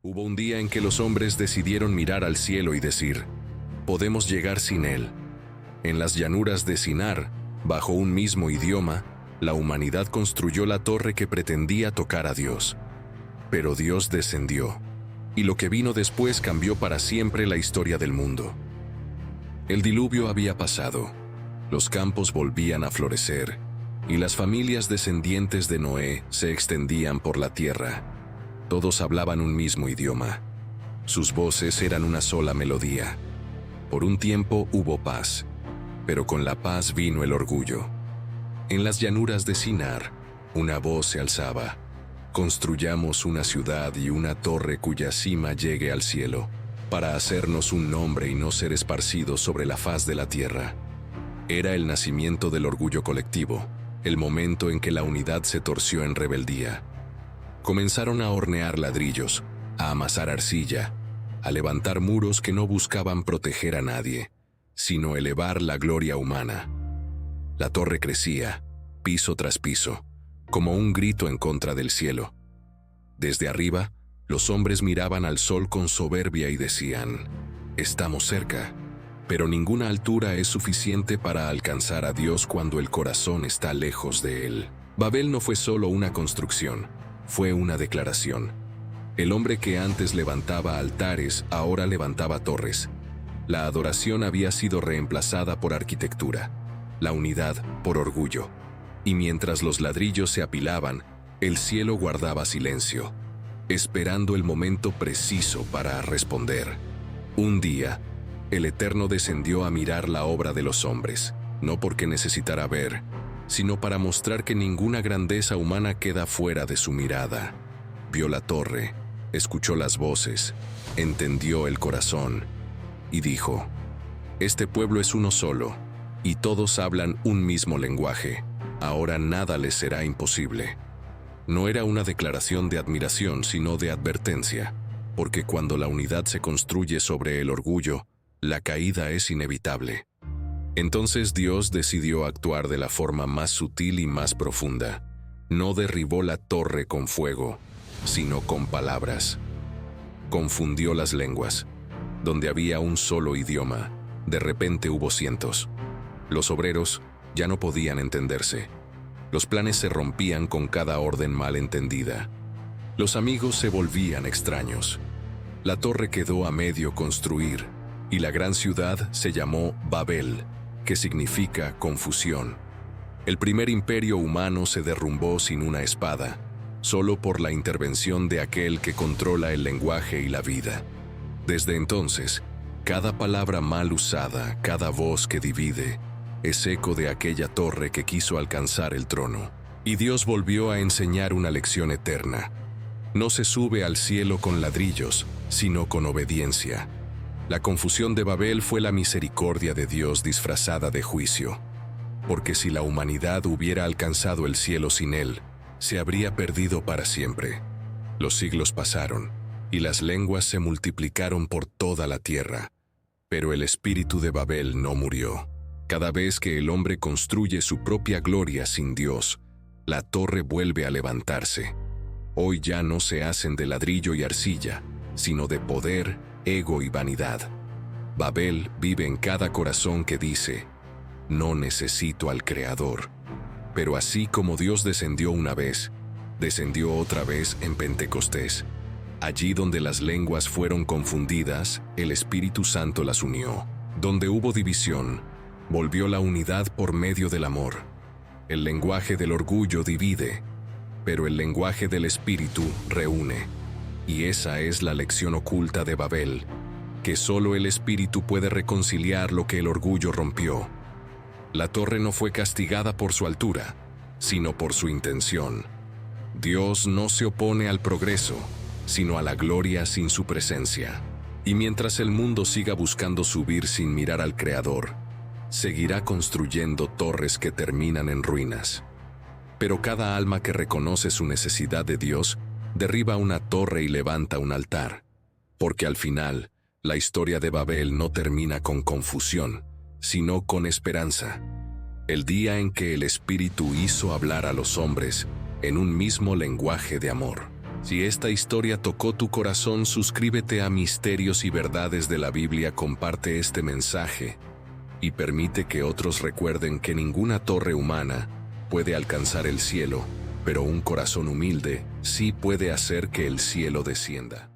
Hubo un día en que los hombres decidieron mirar al cielo y decir, podemos llegar sin él. En las llanuras de Sinar, bajo un mismo idioma, la humanidad construyó la torre que pretendía tocar a Dios. Pero Dios descendió, y lo que vino después cambió para siempre la historia del mundo. El diluvio había pasado, los campos volvían a florecer, y las familias descendientes de Noé se extendían por la tierra. Todos hablaban un mismo idioma. Sus voces eran una sola melodía. Por un tiempo hubo paz, pero con la paz vino el orgullo. En las llanuras de Sinar, una voz se alzaba. Construyamos una ciudad y una torre cuya cima llegue al cielo, para hacernos un nombre y no ser esparcidos sobre la faz de la tierra. Era el nacimiento del orgullo colectivo, el momento en que la unidad se torció en rebeldía. Comenzaron a hornear ladrillos, a amasar arcilla, a levantar muros que no buscaban proteger a nadie, sino elevar la gloria humana. La torre crecía, piso tras piso, como un grito en contra del cielo. Desde arriba, los hombres miraban al sol con soberbia y decían, estamos cerca, pero ninguna altura es suficiente para alcanzar a Dios cuando el corazón está lejos de él. Babel no fue solo una construcción, fue una declaración. El hombre que antes levantaba altares ahora levantaba torres. La adoración había sido reemplazada por arquitectura, la unidad por orgullo. Y mientras los ladrillos se apilaban, el cielo guardaba silencio, esperando el momento preciso para responder. Un día, el Eterno descendió a mirar la obra de los hombres, no porque necesitara ver, sino para mostrar que ninguna grandeza humana queda fuera de su mirada. Vio la torre, escuchó las voces, entendió el corazón, y dijo, este pueblo es uno solo, y todos hablan un mismo lenguaje. Ahora nada les será imposible. No era una declaración de admiración, sino de advertencia, porque cuando la unidad se construye sobre el orgullo, la caída es inevitable. Entonces Dios decidió actuar de la forma más sutil y más profunda. No derribó la torre con fuego, sino con palabras. Confundió las lenguas. Donde había un solo idioma, de repente hubo cientos. Los obreros ya no podían entenderse. Los planes se rompían con cada orden mal entendida. Los amigos se volvían extraños. La torre quedó a medio construir, y la gran ciudad se llamó Babel, que significa confusión. El primer imperio humano se derrumbó sin una espada, solo por la intervención de aquel que controla el lenguaje y la vida. Desde entonces, cada palabra mal usada, cada voz que divide, es eco de aquella torre que quiso alcanzar el trono. Y Dios volvió a enseñar una lección eterna. No se sube al cielo con ladrillos, sino con obediencia. La confusión de Babel fue la misericordia de Dios disfrazada de juicio, porque si la humanidad hubiera alcanzado el cielo sin él, se habría perdido para siempre. Los siglos pasaron, y las lenguas se multiplicaron por toda la tierra, pero el espíritu de Babel no murió. Cada vez que el hombre construye su propia gloria sin Dios, la torre vuelve a levantarse. Hoy ya no se hacen de ladrillo y arcilla, sino de poder, ego y vanidad. Babel vive en cada corazón que dice, no necesito al Creador. Pero así como Dios descendió una vez, descendió otra vez en Pentecostés. Allí donde las lenguas fueron confundidas, el Espíritu Santo las unió. Donde hubo división, volvió la unidad por medio del amor. El lenguaje del orgullo divide, pero el lenguaje del Espíritu reúne. Y esa es la lección oculta de Babel, que solo el Espíritu puede reconciliar lo que el orgullo rompió. La torre no fue castigada por su altura, sino por su intención. Dios no se opone al progreso, sino a la gloria sin su presencia. Y mientras el mundo siga buscando subir sin mirar al Creador, seguirá construyendo torres que terminan en ruinas. Pero cada alma que reconoce su necesidad de Dios, derriba una torre y levanta un altar. Porque al final, la historia de Babel no termina con confusión, sino con esperanza. El día en que el Espíritu hizo hablar a los hombres en un mismo lenguaje de amor. Si esta historia tocó tu corazón, suscríbete a Misterios y Verdades de la Biblia, comparte este mensaje y permite que otros recuerden que ninguna torre humana puede alcanzar el cielo, pero un corazón humilde sí puede hacer que el cielo descienda.